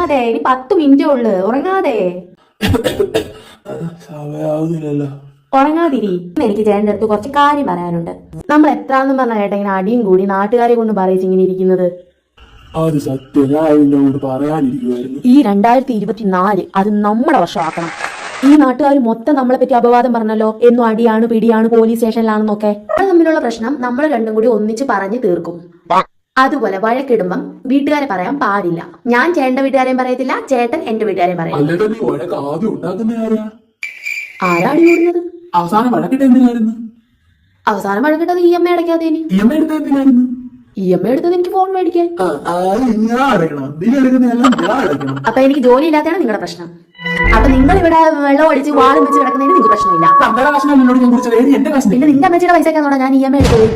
ഉറങ്ങാതെ, ഇനി 10 മിനിറ്റേ ഉള്ളു, ഉറങ്ങാതെ. സമയാവുന്നില്ലല്ലോ. ഉറങ്ങാതിരി. എനിക്ക് ചേട്ടൻ്റെ അടുത്ത് കുറച്ച് കാര്യം പറയാനുണ്ട്. നമ്മൾ എത്രാന്നും പറഞ്ഞ ചേട്ടൻ ഇങ്ങനെ അടിയും കൂടി നാട്ടുകാരെ കൊണ്ട് പറയിച്ച് ഇങ്ങനെ ഇരിക്കുന്നത്. അത് സത്യം, ഞാൻ ഇതിനോട് പറയാനിരിക്കുവായിരുന്നു. ഈ 2024 അത് നമ്മുടെ വർഷമാക്കണം. ഈ നാട്ടുകാർ മൊത്തം നമ്മളെ പറ്റി അപവാദം പറഞ്ഞല്ലോ, എന്നും അടിയാണ് പിടിയാണ് പോലീസ് സ്റ്റേഷനിലാണെന്നൊക്കെ. അത് തമ്മിലുള്ള പ്രശ്നം നമ്മൾ രണ്ടും കൂടി ഒന്നിച്ച് പറഞ്ഞു തീർക്കും. അതുപോലെ വഴക്കിടുമ്പം വീട്ടുകാരെ പറയാൻ പാടില്ല. ഞാൻ ചേട്ടന്റെ വീട്ടുകാരെയും പറയത്തില്ല, ചേട്ടൻ എന്റെ വീട്ടുകാരെയും പറയില്ല. ആരാടി കൂടുന്നത്? അവസാനം വഴക്കിട്ട് എന്തിനായിരുന്നു? അവസാനം വഴക്കിട്ടത് EMI അടയ്ക്കാതെ. EMI എടുത്തത് എന്തിനായിരുന്നു? EMI എടുത്തത് എനിക്ക് ഫോൺ മേടിക്കാൻ. അപ്പൊ എനിക്ക് ജോലി ഇല്ലാത്തതാണ് നിങ്ങളുടെ പ്രശ്നം. അപ്പൊ നിങ്ങൾ ഇവിടെ വെള്ളം അടിച്ച് വാളും വെച്ച് കിടക്കുന്നതിന് നിങ്ങൾക്ക് പ്രശ്നമില്ല. പിന്നെ നിന്റെ അമ്മച്ചിയുടെ പൈസ ഒക്കെ ഞാൻ EMI എടുത്തത്.